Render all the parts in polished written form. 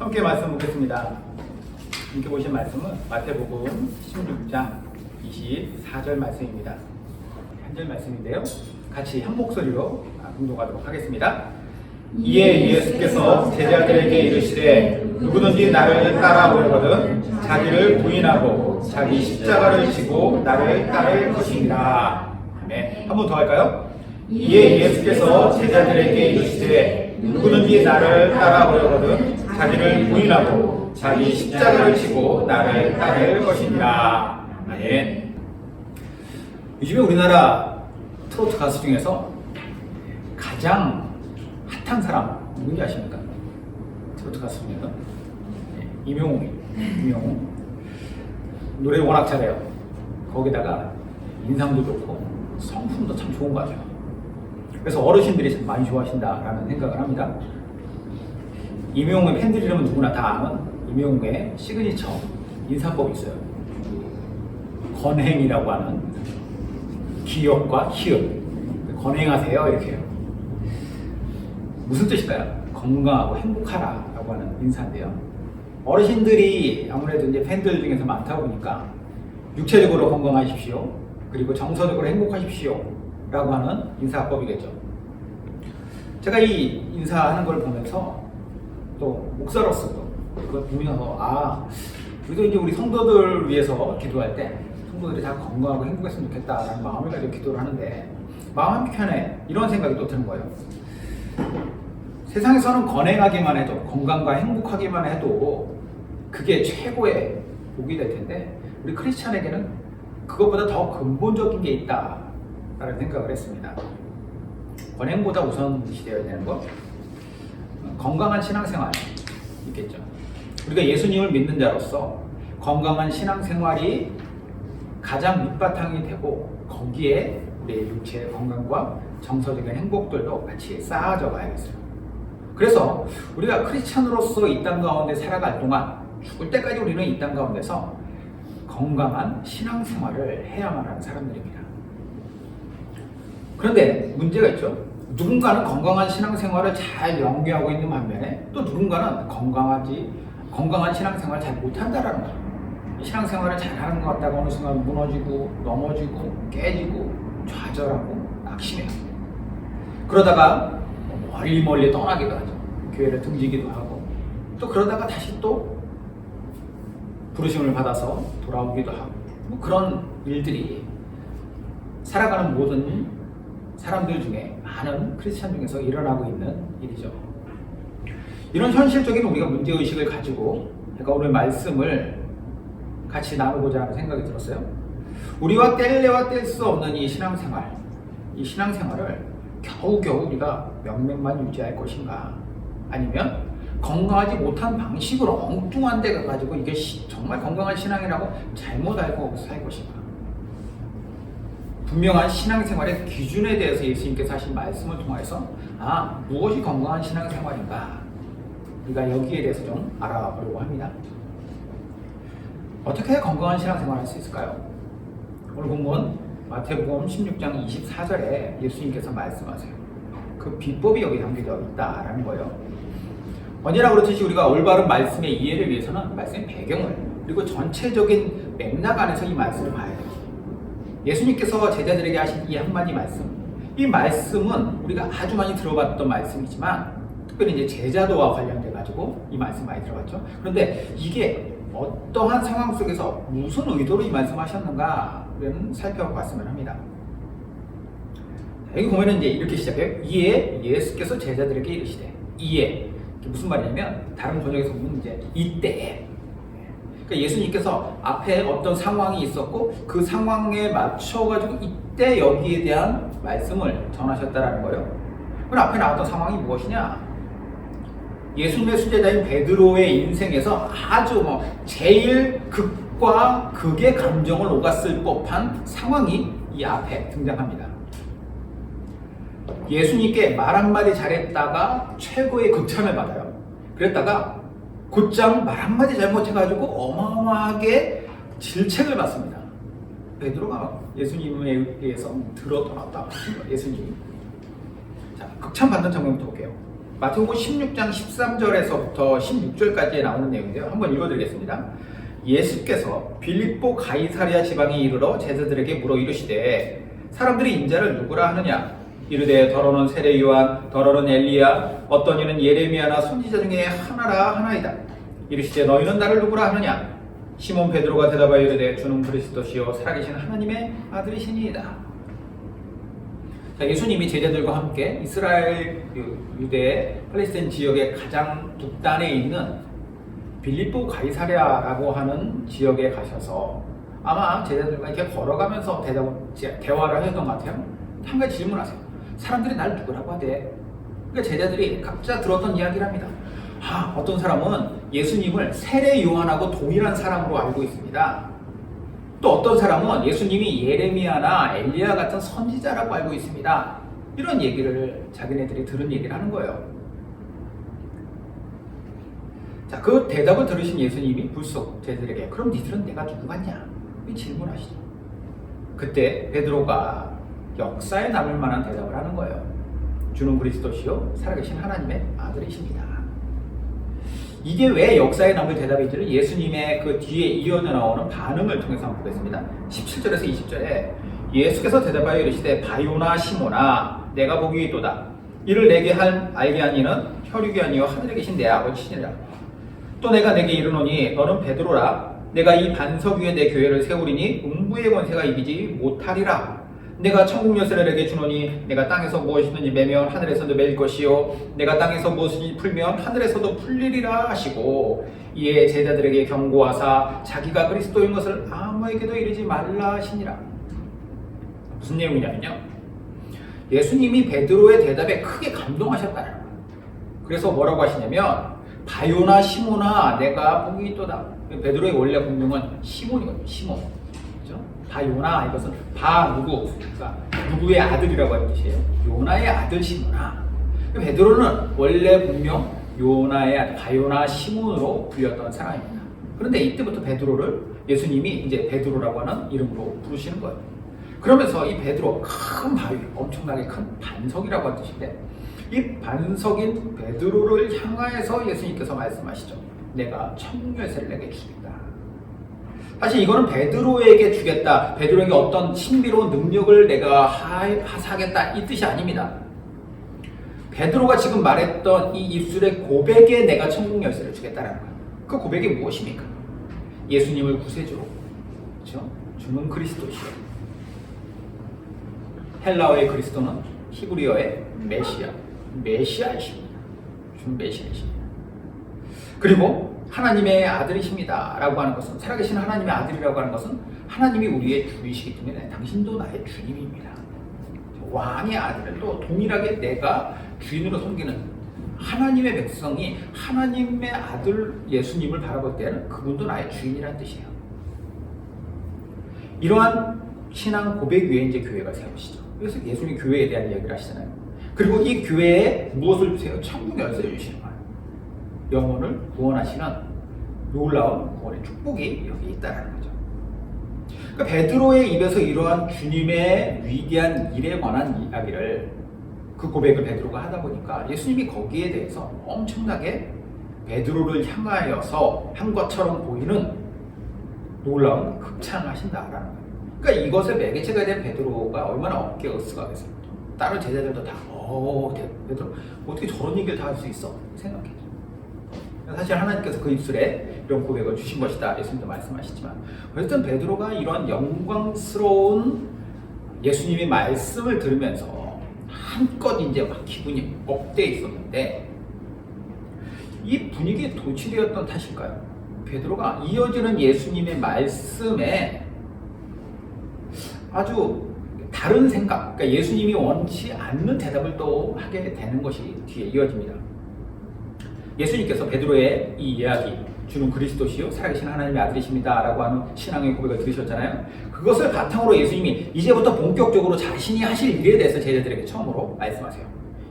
함께 말씀 보겠습니다. 함께 보신 말씀은 마태복음 16장 24절 말씀입니다. 한 절 말씀인데요. 같이 한 목소리로 공독하도록 하겠습니다. 이에 예수께서 제자들에게 이르시되 누구든지 나를 따라오려거든 자기를 부인하고 자기 십자가를 지고 나를 따를 것이니라. 네, 한 번 더 할까요? 이에 예수께서 제자들에게 이르시되 누구든지 나를 따라오려거든 자기를 부인하고 자기 십자가를 지고 나를 따를 것이니라. 아멘. 요즘에 우리나라 트로트 가수 중에서 가장 핫한 사람 누군지 아십니까? 트로트 가수 중에서 임영웅. 노래 워낙 잘해요. 거기다가 인상도 좋고 성품도 참 좋은 거 같아요. 그래서 어르신들이 참 많이 좋아하신다라는 생각을 합니다. 임영웅의 팬들이라면 누구나 다 아는 임영웅의 시그니처 인사법이 있어요. 건행이라고 하는 기역과 히읗. 건행하세요 이렇게 해요. 무슨 뜻일까요? 건강하고 행복하라라고 하는 인사인데요. 어르신들이 아무래도 이제 팬들 중에서 많다 보니까 육체적으로 건강하십시오. 그리고 정서적으로 행복하십시오. 라고 하는 인사법이겠죠. 제가 이 인사하는 걸 보면서 또 목사로서도 그걸 보면서 우리도 이제 우리 성도들 위해서 기도할 때 성도들이 다 건강하고 행복했으면 좋겠다라는 마음을 가지고 기도를 하는데 마음 한켠에 이런 생각이 또 드는 거예요. 세상에서는 건강하기만 해도 건강과 행복하기만 해도 그게 최고의 복이 될 텐데 우리 크리스찬에게는 그것보다 더 근본적인 게 있다라는 생각을 했습니다. 건행보다 우선시되어야 되는 것, 건강한 신앙생활 있겠죠. 우리가 예수님을 믿는 자로서 건강한 신앙생활이 가장 밑바탕이 되고 거기에 우리의 육체의 건강과 정서적인 행복들도 같이 쌓아져 가야겠어요. 그래서 우리가 크리스찬으로서 이 땅 가운데 살아갈 동안 죽을 때까지 우리는 이 땅 가운데서 건강한 신앙생활을 해야만 하는 사람들입니다. 그런데 문제가 있죠. 누군가는 건강한 신앙생활을 잘 영위하고 있는 반면에 또 누군가는 건강한 신앙생활을 잘 못한다라는 거죠. 신앙생활을 잘하는 것 같다가 어느 순간 무너지고 넘어지고 깨지고 좌절하고 낙심해요. 그러다가 멀리 떠나기도 하죠. 교회를 등지기도 하고 또 그러다가 다시 또 부르심을 받아서 돌아오기도 하고 그런 일들이 살아가는 모든 사람들 중에 많은 크리스찬 중에서 일어나고 있는 일이죠. 이런 현실적인 우리가 문제의식을 가지고 제가 오늘 말씀을 같이 나누고자 하는 생각이 들었어요. 우리와 뗄래야 뗄 수 없는 이 신앙생활을 겨우겨우 우리가 명맥만 유지할 것인가, 아니면 건강하지 못한 방식으로 엉뚱한 데 가지고 이게 정말 건강한 신앙이라고 잘못 알고 살 것인가. 분명한 신앙생활의 기준에 대해서 예수님께서 하신 말씀을 통해서 무엇이 건강한 신앙생활인가 우리가 여기에 대해서 좀 알아보려고 합니다. 어떻게 건강한 신앙생활을 할 수 있을까요? 오늘 본문 마태복음 16장 24절에 예수님께서 말씀하세요. 그 비법이 여기 담겨져 있다라는 거예요. 언제나 그렇듯이 우리가 올바른 말씀의 이해를 위해서는 말씀의 배경을 그리고 전체적인 맥락 안에서 이 말씀을 봐야 돼요. 예수님께서 제자들에게 하신 이 한마디 말씀, 이 말씀은 우리가 아주 많이 들어봤던 말씀이지만 특별히 이제 제자도와 관련돼 가지고 이 말씀 많이 들어봤죠. 그런데 이게 어떠한 상황 속에서 무슨 의도로 이 말씀하셨는가를 살펴봤으면 합니다. 여기 보면은 이제 이렇게 시작해요. 이에 예수께서 제자들에게 이르시되, 이에 무슨 말이냐면 다른 번역에서 보면 이제 이때에. 그러니까 예수님께서 앞에 어떤 상황이 있었고 그 상황에 맞춰가지고 이때 여기에 대한 말씀을 전하셨다라는 거예요. 그럼 앞에 나왔던 상황이 무엇이냐? 예수님의 수제자인 베드로의 인생에서 아주 제일 극과 극의 감정을 오갔을 법한 상황이 이 앞에 등장합니다. 예수님께 말 한마디 잘했다가 최고의 극찬을 받아요. 그랬다가 곧장 말 한마디 잘못해가지고 어마어마하게 질책을 받습니다. 베드로가 예수님에 의해서 들어 떠났다. 예수님이. 자, 극찬 받는 장면부터 볼게요. 마태복음 16장 13절에서부터 16절까지 나오는 내용인데요. 한번 읽어드리겠습니다. 예수께서 빌립보 가이사랴 지방에 이르러 제자들에게 물어 이르시되 사람들이 인자를 누구라 하느냐? 이르되 더러는 세례 요한, 더러는 엘리야, 어떤 이는 예레미야나 선지자 중에 하나라 하나이다. 이르시되 너희는 나를 누구라 하느냐? 시몬 베드로가 대답하여 이르되 주는 그리스도시요 살아계신 하나님의 아들이시니이다. 자, 예수님이 제자들과 함께 이스라엘, 유대, 팔레스타인 지역의 가장 북단에 있는 빌립보 가이사랴라고 하는 지역에 가셔서 아마 제자들과 이렇게 걸어가면서 대화를 하셨던 것 같아요. 한 가지 질문하세요. 사람들이 날 누구라고 하대? 그러니까 제자들이 각자 들었던 이야기랍니다. 어떤 사람은 예수님을 세례 요한하고 동일한 사람으로 알고 있습니다. 또 어떤 사람은 예수님이 예레미야나 엘리야 같은 선지자라고 알고 있습니다. 이런 얘기를 자기네들이 들은 얘기를 하는 거예요. 자, 그 대답을 들으신 예수님이 불쑥 제자들에게 그럼 니들은 내가 누구 같냐? 질문하시죠. 그때 베드로가 역사에 남을 만한 대답을 하는 거예요. 주는 그리스도시요 살아계신 하나님의 아들이십니다. 이게 왜 역사에 남을 대답인지를 예수님의 그 뒤에 이어져 나오는 반응을 통해서 한번 보겠습니다. 17절에서 20절에 예수께서 대답하여 이르시되 바요나 시모나 내가 보기 있도다. 이를 내게 알게 한 이는 혈육이 아니요 하늘에 계신 내 아버지시니라. 또 내가 내게 이르노니 너는 베드로라. 내가 이 반석 위에 내 교회를 세우리니 음부의 권세가 이기지 못하리라. 내가 천국 열쇠를 내게 주노니 내가 땅에서 무엇이든지 매면 하늘에서도 매일 것이요 내가 땅에서 무엇이든지 풀면 하늘에서도 풀리리라 하시고 이에 제자들에게 경고하사 자기가 그리스도인 것을 아무에게도 이르지 말라 하시니라. 무슨 내용이냐면요, 예수님이 베드로의 대답에 크게 감동하셨다는 거예요. 그래서 뭐라고 하시냐면 바요나 시모나 내가 복이 있도다. 베드로의 원래 본명은 시몬이거든요. 시몬. 바요나, 이것은 누구, 그러니까 누구의 아들이라고 하는 뜻이에요. 요나의 아들 시모나. 베드로는 원래 분명 요나의 아들 바요나 시몬으로 불렸던 사람입니다. 그런데 이때부터 베드로를 예수님이 이제 베드로라고 하는 이름으로 부르시는 거예요. 그러면서 이 베드로, 큰 바위, 엄청나게 큰 반석이라고 하는 뜻인데 이 반석인 베드로를 향하여서 예수님께서 말씀하시죠. 내가 천국 열쇠를 내게 주겠다. 사실 이거는 베드로에게 주겠다, 베드로에게 어떤 신비로운 능력을 내가 하사하겠다 이 뜻이 아닙니다. 베드로가 지금 말했던 이 입술의 고백에 내가 천국 열쇠를 주겠다라는 거예요. 그 고백이 무엇입니까? 예수님을 구세주로, 그렇죠? 주는 그리스도시요. 헬라어의 그리스도는 히브리어의 메시아이십니다. 주는 메시아이십니다. 그리고 하나님의 아들이십니다 라고 하는 것은, 살아계신 하나님의 아들이라고 하는 것은 하나님이 우리의 주이시기 때문에 당신도 나의 주님입니다. 왕의 아들을 또 동일하게 내가 주인으로 섬기는 하나님의 백성이 하나님의 아들 예수님을 바라볼 때는 그분도 나의 주인이라는 뜻이에요. 이러한 신앙 고백 위에 이제 교회가 세워지죠. 그래서 예수님 교회에 대한 이야기를 하시잖아요. 그리고 이 교회에 무엇을 주세요? 천국 열쇠를 주시는 거예요. 영혼을 구원하시는 놀라운 구원의 축복이 여기 있다는 거죠. 그러니까 베드로의 입에서 이러한 주님의 위대한 일에 관한 이야기를, 그 고백을 베드로가 하다 보니까 예수님이 거기에 대해서 엄청나게 베드로를 향하여서 한 것처럼 보이는 놀라운 극찬을 하신다라는 거예요. 그러니까 이것에 매개체가 된 베드로가 얼마나 어깨가 으쓱하겠어요. 다른 제자들도 다 베드로 어떻게 저런 얘기를 다 할 수 있어? 생각해요. 사실 하나님께서 그 입술에 이런 고백을 주신 것이다 예수님도 말씀하시지만, 어쨌든 베드로가 이런 영광스러운 예수님의 말씀을 들으면서 한껏 이제 막 기분이 업돼 있었는데 이 분위기에 도취되었던 탓일까요? 베드로가 이어지는 예수님의 말씀에 아주 다른 생각, 그러니까 예수님이 원치 않는 대답을 또 하게 되는 것이 뒤에 이어집니다. 예수님께서 베드로의 이 이야기, 주는 그리스도시요 살아계신 하나님의 아들이십니다 라고 하는 신앙의 고백을 들으셨잖아요. 그것을 바탕으로 예수님이 이제부터 본격적으로 자신이 하실 일에 대해서 제자들에게 처음으로 말씀하세요.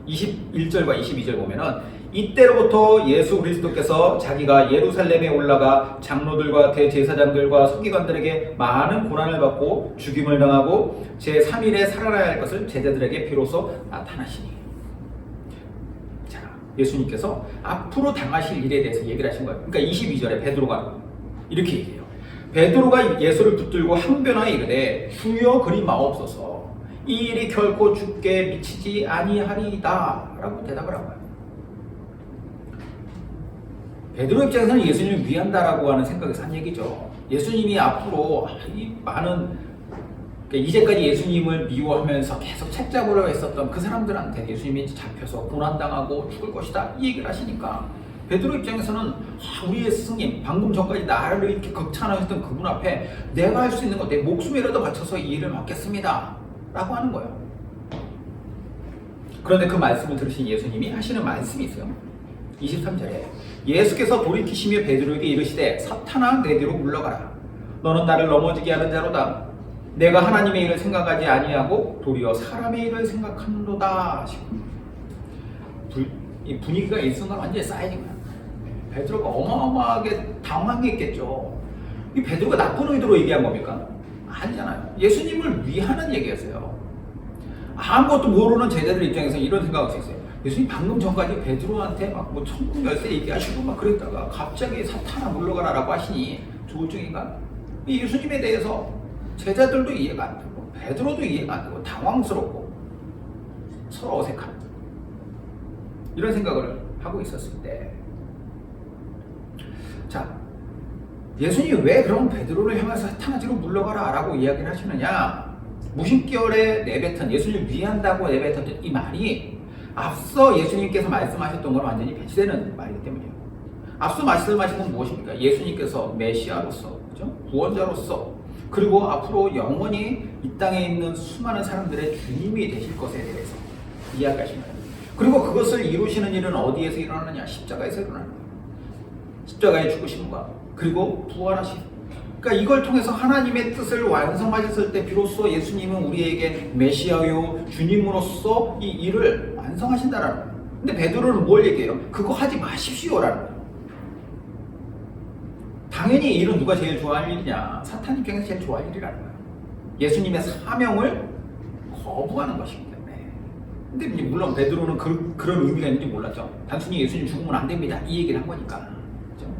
21절과 22절 보면은 이때로부터 예수 그리스도께서 자기가 예루살렘에 올라가 장로들과 대제사장들과 서기관들에게 많은 고난을 받고 죽임을 당하고 제3일에 살아나야 할 것을 제자들에게 비로소 나타나시니. 자, 예수님께서 앞으로 당하실 일에 대해서 얘기를 하신 거예요. 그러니까 22절에 베드로가 이렇게 얘기해요. 베드로가 예수를 붙들고 항변하여 이르되 주여 그리 마옵소서 이 일이 결코 주께 미치지 아니하리이다 라고 대답을 한 거예요. 베드로 입장에서는 예수님을 위한다라고 하는 생각에서 한 얘기죠. 예수님이 앞으로 이 많은 그러니까 이제까지 예수님을 미워하면서 계속 책잡으려 했었던 그 사람들한테 예수님이 잡혀서 고난당하고 죽을 것이다 이 얘기를 하시니까 베드로 입장에서는 우리의 스승님 방금 전까지 나를 이렇게 극찬하셨던 그분 앞에 내가 할 수 있는 거 내 목숨이라도 바쳐서 이 일을 맡겠습니다 라고 하는 거예요. 그런데 그 말씀을 들으신 예수님이 하시는 말씀이 있어요. 23절에 예수께서 돌이키시며 베드로에게 이르시되 사탄아 내 뒤로 물러가라 너는 나를 넘어지게 하는 자로다 내가 하나님의 일을 생각하지 아니하고 도리어 사람의 일을 생각하는도다. 이 분위기가 이 순간 완전히 쌓여진 거야. 베드로가 어마어마하게 당황했겠죠. 이 베드로가 나쁜 의도로 얘기한 겁니까? 아니잖아요. 예수님을 위하는 얘기였어요. 아무것도 모르는 제자들 입장에서 이런 생각을 했어요. 예수님 방금 전까지 베드로한테 막 뭐 천국 열쇠 얘기하시고 막 그랬다가 갑자기 사탄아 물러가라라고 하시니 조울증인가? 이 예수님에 대해서 제자들도 이해가 안 되고 베드로도 이해가 안 되고 당황스럽고 서로 어색한 이런 생각을 하고 있었을 때 자, 예수님이 왜 그럼 베드로를 향해서 사탄아 뒤로 물러가라 라고 이야기를 하시느냐. 무심결에 내뱉은 예수님을 위한다고 내뱉었던 이 말이 앞서 예수님께서 말씀하셨던 걸 완전히 배치되는 말이기 때문이에요. 앞서 말씀하신 건 무엇입니까? 예수님께서 메시아로서, 그죠? 구원자로서, 그리고 앞으로 영원히 이 땅에 있는 수많은 사람들의 주님이 되실 것에 대해서 이야기하신 거예요. 그리고 그것을 이루시는 일은 어디에서 일어나느냐? 십자가에서 일어나는 거예요. 십자가의 죽으심과 그리고 부활하심. 그러니까 이걸 통해서 하나님의 뜻을 완성하셨을 때 비로소 예수님은 우리에게 메시아요 주님으로서 이 일을 완성하신다라는 거예요. 근데 베드로는 뭘 얘기해요? 그거 하지 마십시오라는 거예요. 당연히 이 일은 누가 제일 좋아할 일이냐? 사탄 입장에서 제일 좋아할 일이라는 거예요. 예수님의 사명을 거부하는 것이기 때문에. 근데 이제 물론 베드로는 그런 의미가 있는지 몰랐죠. 단순히 예수님 죽으면 안 됩니다 이 얘기를 한 거니까. 그렇죠?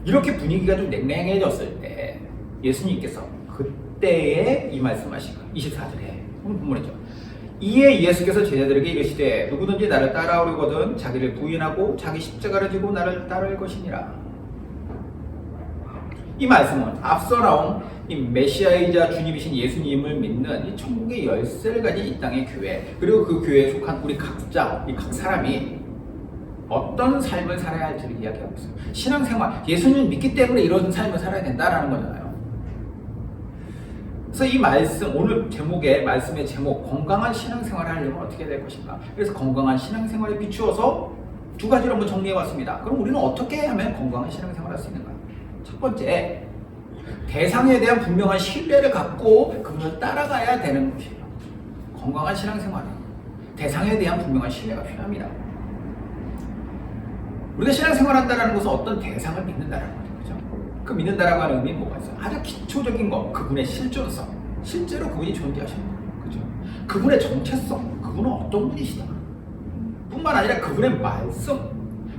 이렇게 분위기가 좀 냉랭해졌을 때 예수님께서 그때에 이 말씀하신 거예요. 24절에 오늘 본문이죠. 이에 예수께서 제자들에게 이르시되 누구든지 나를 따라오려거든 자기를 부인하고 자기 십자가를 지고 나를 따를 것이니라. 이 말씀은 앞서 나온 이 메시아이자 주님이신 예수님을 믿는 이 천국의 열쇠를 가진 이 땅의 교회, 그리고 그 교회에 속한 우리 각자, 이 각 사람이 어떤 삶을 살아야 할지를 이야기하고 있어요. 신앙생활, 예수님을 믿기 때문에 이런 삶을 살아야 된다라는 거잖아요. 그래서 이 말씀, 오늘 제목의 말씀의 제목, 건강한 신앙생활을 하려면 어떻게 될 것인가. 그래서 건강한 신앙생활에 비추어서 두 가지로 한번 정리해봤습니다. 그럼 우리는 어떻게 하면 건강한 신앙생활을 할 수 있는가? 첫 번째, 대상에 대한 분명한 신뢰를 갖고 그것을 따라가야 되는 것이에요. 건강한 신앙생활은 대상에 대한 분명한 신뢰가 필요합니다. 우리가 신앙생활한다는 것은 어떤 대상을 믿는다는 거죠. 그죠? 그 믿는다라고 하는 의미는 뭐가 있어요? 아주 기초적인 거, 그분의 실존성, 실제로 그분이 존재하시는 거예요. 그죠? 그분의 정체성, 그분은 어떤 분이시다. 뿐만 아니라 그분의 말씀,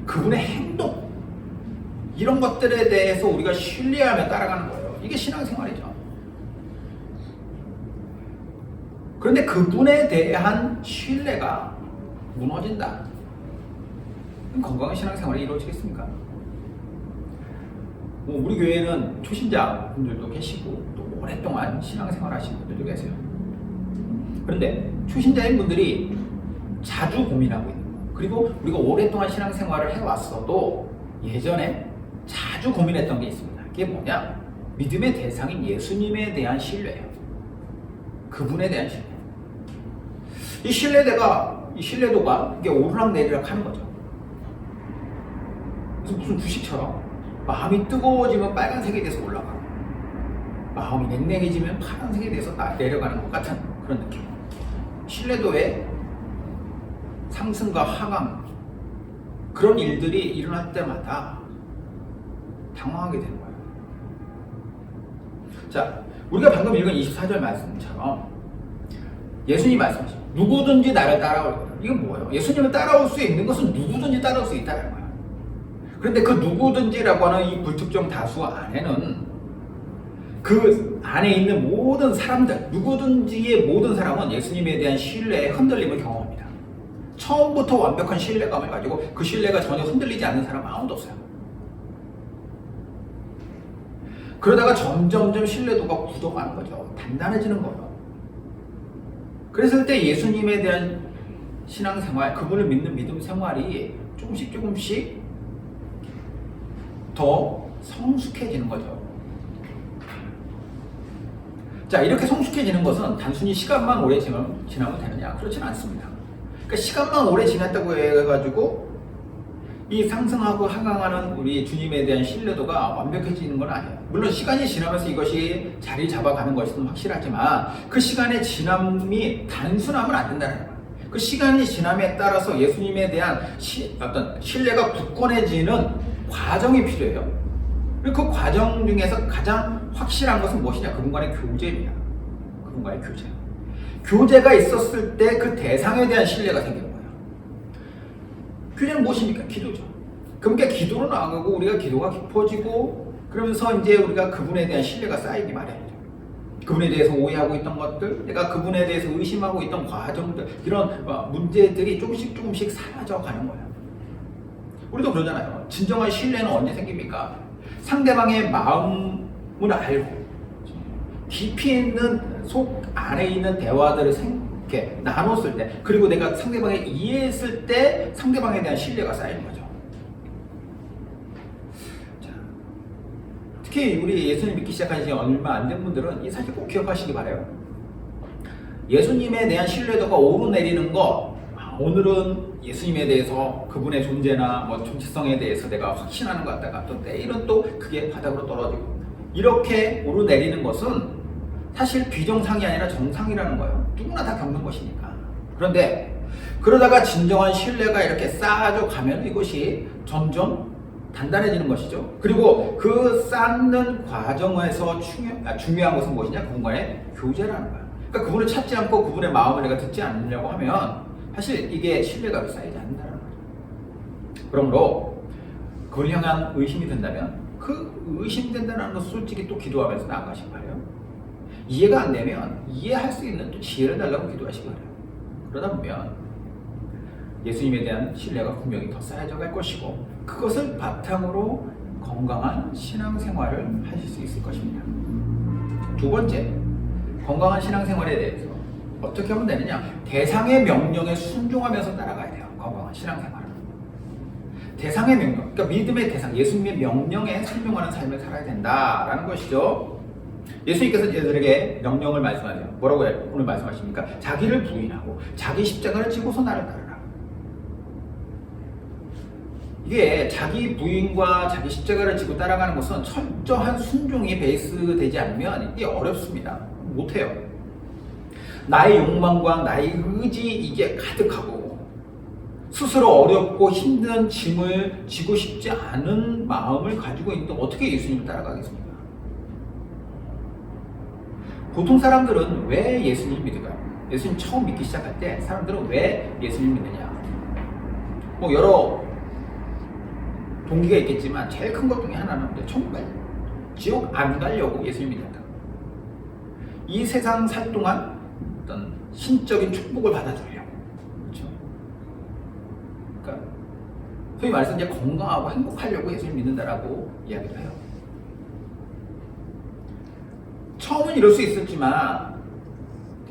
그분의 행동, 이런 것들에 대해서 우리가 신뢰하며 따라가는 거예요. 이게 신앙생활이죠. 그런데 그분에 대한 신뢰가 무너진다. 건강한 신앙생활이 이루어지겠습니까? 우리 교회는 초신자분들도 계시고 또 오랫동안 신앙생활 하시는 분들도 계세요. 그런데 초신자인 분들이 자주 고민하고 있는 거, 그리고 우리가 오랫동안 신앙생활을 해왔어도 예전에 자주 고민했던 게 있습니다. 그게 뭐냐? 믿음의 대상인 예수님에 대한 신뢰예요. 그분에 대한 신뢰. 이 신뢰도가 이게 오르락내리락 하는 거죠. 그래서 무슨 주식처럼 마음이 뜨거워지면 빨간색이 돼서 올라가고 마음이 냉랭해지면 파란색이 돼서 내려가는 것 같은 그런 느낌. 신뢰도의 상승과 하강, 그런 일들이 일어날 때마다 당황하게 되는 거예요. 자, 우리가 방금 읽은 24절 말씀처럼 예수님이 말씀하시죠. 누구든지 나를 따라올. 이건 뭐예요? 예수님을 따라올 수 있는 것은 누구든지 따라올 수 있다는 거예요. 그런데 그 누구든지라고 하는 이 불특정 다수 안에는 그 안에 있는 모든 사람들, 누구든지의 모든 사람은 예수님에 대한 신뢰의 흔들림을 경험합니다. 처음부터 완벽한 신뢰감을 가지고 그 신뢰가 전혀 흔들리지 않는 사람은 아무도 없어요. 그러다가 점점점 신뢰도가 굳어가는 거죠. 단단해지는 거예요. 그랬을 때 예수님에 대한 신앙생활, 그분을 믿는 믿음 생활이 조금씩 더 성숙해지는 거죠. 자, 이렇게 성숙해지는 것은 단순히 시간만 오래 지나면 되느냐? 그렇진 않습니다. 그러니까 시간만 오래 지났다고 해가지고 이 상승하고 하강하는 우리 주님에 대한 신뢰도가 완벽해지는 건 아니에요. 물론 시간이 지나면서 이것이 자리 잡아가는 것은 확실하지만 그 시간의 지남이 단순하면 안 된다는 거예요. 그 시간이 지남에 따라서 예수님에 대한 어떤 신뢰가 굳건해지는 과정이 필요해요. 그리고 그 과정 중에서 가장 확실한 것은 무엇이냐? 그분과의 교제입니다. 그분과의 교제. 교제가 있었을 때 그 대상에 대한 신뢰가 생기는 거예요. 교제는 무엇입니까? 기도죠. 그러니까 기도로 나아가고 우리가 기도가 깊어지고 그러면서 이제 우리가 그분에 대한 신뢰가 쌓이기 마련이죠. 그분에 대해서 오해하고 있던 것들, 내가 그분에 대해서 의심하고 있던 과정들, 이런 문제들이 조금씩 사라져 가는 거예요. 우리도 그러잖아요. 진정한 신뢰는 언제 생깁니까? 상대방의 마음을 알고 깊이 있는 속 안에 있는 대화들을 이렇게 나눴을 때, 그리고 내가 상대방을 이해했을 때 상대방에 대한 신뢰가 쌓이는 거죠. 자, 특히 우리 예수님 믿기 시작한 지 얼마 안 된 분들은 이 사실 꼭 기억하시기 바라요. 예수님에 대한 신뢰도가 오르내리는 거, 오늘은 예수님에 대해서 그분의 존재나 정체성에 대해서 내가 확신하는 것 같다가 또 내일은 또 그게 바닥으로 떨어지고 이렇게 오르내리는 것은 사실 비정상이 아니라 정상이라는 거예요. 누구나 다 겪는 것이니까. 그런데 그러다가 진정한 신뢰가 이렇게 쌓아져 가면 이것이 점점 단단해지는 것이죠. 그리고 그 쌓는 과정에서 중요한 것은 무엇이냐? 그분과의 교제라는 거예요. 그러니까 그분을 찾지 않고 그분의 마음을 내가 듣지 않으려고 하면 사실 이게 신뢰가 쌓이지 않는다는 거죠. 그러므로 그걸 향한 의심이 든다면 그 의심된다는 것을 솔직히 또 기도하면서 나아가시기 바래요. 이해가 안 되면 이해할 수 있는 또 지혜를 달라고 기도하시기 바래요. 그러다 보면 예수님에 대한 신뢰가 분명히 더 쌓여져 갈 것이고 그것을 바탕으로 건강한 신앙생활을 하실 수 있을 것입니다. 두 번째, 건강한 신앙생활에 대해서 어떻게 하면 되느냐? 대상의 명령에 순종하면서 따라가야 돼요. 건강한 신앙생활은. 대상의 명령, 그러니까 믿음의 대상, 예수님의 명령에 순종하는 삶을 살아야 된다라는 것이죠. 예수님께서 이들에게 명령을 말씀하세요. 뭐라고 오늘 말씀하십니까? 자기를 부인하고 자기 십자가를 지고서 나를 따르라. 이게 자기 부인과 자기 십자가를 지고 따라가는 것은 철저한 순종이 베이스 되지 않으면 이게 어렵습니다. 못해요. 나의 욕망과 나의 의지 이게 가득하고 스스로 어렵고 힘든 짐을 지고 싶지 않은 마음을 가지고 있는데 어떻게 예수님을 따라가겠습니까? 보통 사람들은 왜 예수님 믿을까요? 예수님 처음 믿기 시작할 때 사람들은 왜 예수님 믿느냐? 뭐 여러 동기가 있겠지만 제일 큰 것 중에 하나는 천국 가요. 지옥 안 가려고 예수님 믿는다. 이 세상 살 동안 어떤 신적인 축복을 받아주려고. 그렇죠? 그러니까 소위 말해서 이제 건강하고 행복하려고 예수님 믿는다라고 이야기를 해요. 처음은 이럴 수 있었지만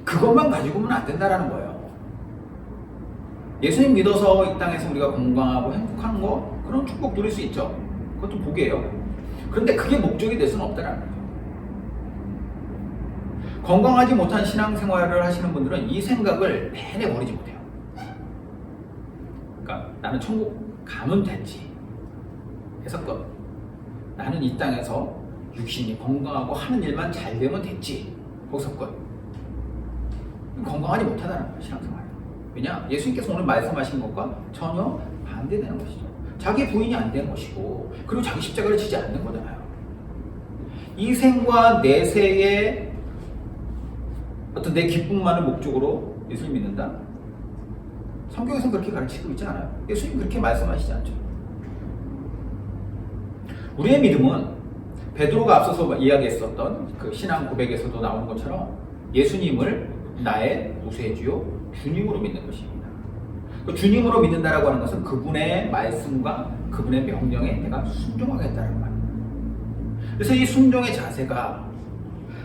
그것만 가지고는 안 된다라는 거예요. 예수님 믿어서 이 땅에서 우리가 건강하고 행복한 거 그런 축복 누릴 수 있죠. 그것도 복이에요. 그런데 그게 목적이 될 수는 없다라는 거예요. 건강하지 못한 신앙생활을 하시는 분들은 이 생각을 내내 버리지 못해요. 그러니까 나는 천국 가면 됐지 해서 끝. 나는 이 땅에서 육신이 건강하고 하는 일만 잘 되면 됐지 거기서 끝. 건강하지 못하다는 거예요. 신앙생활. 왜냐? 예수님께서 오늘 말씀하신 것과 전혀 반대되는 것이죠. 자기 부인이 안 된 것이고 그리고 자기 십자가를 지지 않는 거잖아요. 이 생과 내세의 어떤 내 기쁨만을 목적으로 예수님 믿는다? 성경에서는 그렇게 가르치고 있지 않아요. 예수님 그렇게 말씀하시지 않죠. 우리의 믿음은 베드로가 앞서서 이야기했었던 그 신앙 고백에서도 나오는 것처럼 예수님을 나의 구세주요 주님으로 믿는 것입니다. 그 주님으로 믿는다라고 하는 것은 그분의 말씀과 그분의 명령에 내가 순종하겠다는 말입니다. 그래서 이 순종의 자세가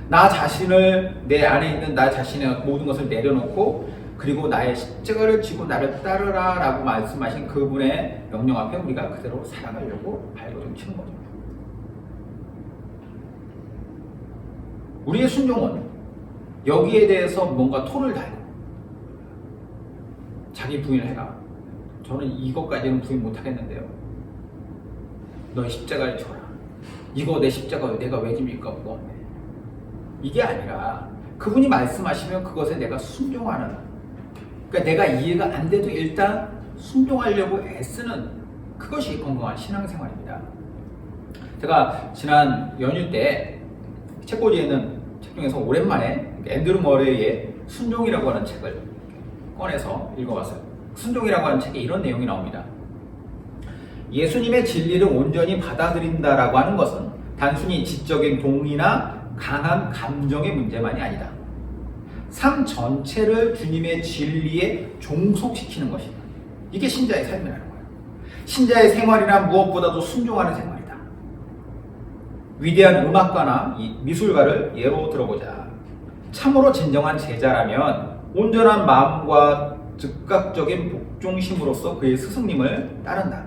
나 자신을, 내 안에 있는 나 자신의 모든 것을 내려놓고 그리고 나의 십자가를 지고 나를 따르라 라고 말씀하신 그분의 명령 앞에 우리가 그대로 살아가려고 발걸음 치는 거죠. 우리의 순종은 여기에 대해서 뭔가 토를 달고 자기 부인을 해라. 저는 이것까지는 부인 못하겠는데요. 너의 십자가를 져라. 이거 내 십자가 내가 왜 집니까? 무거운데. 이게 아니라 그분이 말씀하시면 그것에 내가 순종하는, 그러니까 내가 이해가 안 돼도 일단 순종하려고 애쓰는 그것이 건강한 신앙생활입니다. 제가 지난 연휴 때 책꽂이에 있는 책 중에서 오랜만에 앤드루 머레이의 순종이라고 하는 책을 꺼내서 읽어봤어요. 순종이라고 하는 책에 이런 내용이 나옵니다. 예수님의 진리를 온전히 받아들인다라고 하는 것은 단순히 지적인 동의나 강한 감정의 문제만이 아니다. 삶 전체를 주님의 진리에 종속시키는 것이다. 이게 신자의 삶이라는 거예요. 신자의 생활이란 무엇보다도 순종하는 생활이다. 위대한 음악가나 미술가를 예로 들어보자. 참으로 진정한 제자라면 온전한 마음과 즉각적인 복종심으로써 그의 스승님을 따른다.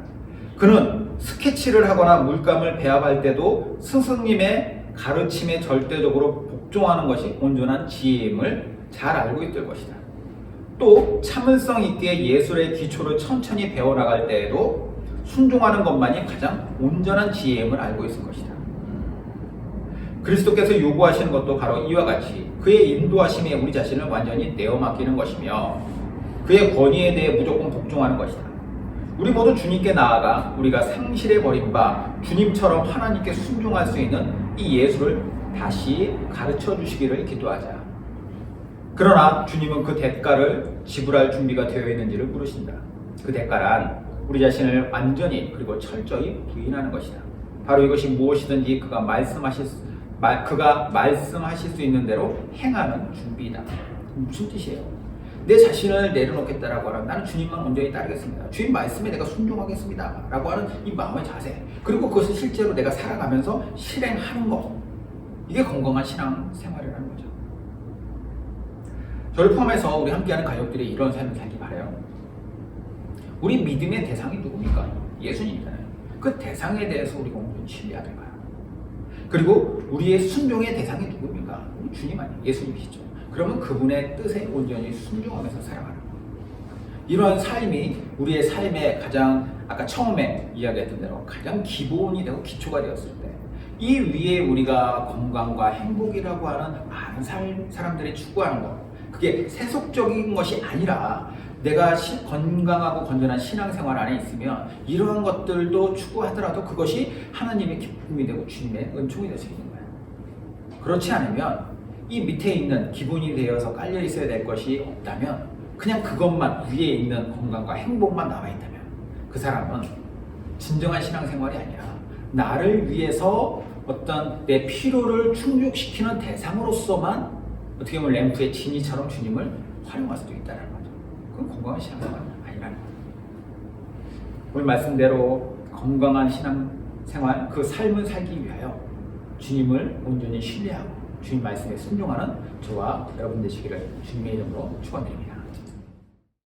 그는 스케치를 하거나 물감을 배합할 때도 스승님의 가르침에 절대적으로 복종하는 것이 온전한 지혜임을 잘 알고 있을 것이다. 또 참을성 있게 예술의 기초를 천천히 배워나갈 때에도 순종하는 것만이 가장 온전한 지혜임을 알고 있을 것이다. 그리스도께서 요구하시는 것도 바로 이와 같이 그의 인도하심에 우리 자신을 완전히 내어맡기는 것이며 그의 권위에 대해 무조건 복종하는 것이다. 우리 모두 주님께 나아가 우리가 상실해버린 바 주님처럼 하나님께 순종할 수 있는 이 예수를 다시 가르쳐 주시기를 기도하자. 그러나 주님은 그 대가를 지불할 준비가 되어 있는지를 물으신다. 그 대가란 우리 자신을 완전히 그리고 철저히 부인하는 것이다. 바로 이것이 무엇이든지 그가 말씀하실 수 있는 대로 행하는 준비이다. 무슨 뜻이에요? 내 자신을 내려놓겠다라고 하는, 나는 주님만 온전히 따르겠습니다. 주님 말씀에 내가 순종하겠습니다. 라고 하는 이 마음의 자세. 그리고 그것을 실제로 내가 살아가면서 실행하는 것. 이게 건강한 신앙 생활이라는 거죠. 저를 포함해서 우리 함께하는 가족들이 이런 삶을 살기 바라요. 우리 믿음의 대상이 누굽니까? 예수님이잖아요. 그 대상에 대해서 우리가 온전히 신뢰해야 될까요? 그리고 우리의 순종의 대상이 누굽니까? 우리 주님 아니에요. 예수님이시죠. 그러면 그분의 뜻에 온전히 순종하면서 살아가는 거예요. 이러한 삶이 우리의 삶의 가장, 아까 처음에 이야기했던 대로 가장 기본이 되고 기초가 되었을 때 이 위에 우리가 건강과 행복이라고 하는 많은 사람들이 추구하는 것, 그게 세속적인 것이 아니라 내가 건강하고 건전한 신앙생활 안에 있으면 이러한 것들도 추구하더라도 그것이 하나님의 기쁨이 되고 주님의 은총이 될 수 있는 거예요. 그렇지 않으면 이 밑에 있는 기본이 되어서 깔려 있어야 될 것이 없다면 그냥 그것만 위에 있는 건강과 행복만 남아있다면 그 사람은 진정한 신앙생활이 아니라 나를 위해서 어떤 내 필요를 충족시키는 대상으로서만 어떻게 보면 램프의 진이처럼 주님을 활용할 수도 있다는 거죠. 그건 건강한 신앙생활은 아니라는 거죠. 오늘 말씀대로 건강한 신앙생활, 그 삶을 살기 위하여 주님을 온전히 신뢰하고 주님 말씀에 순종하는 저와 여러분 되시기를 주님의 이름으로 축원드립니다.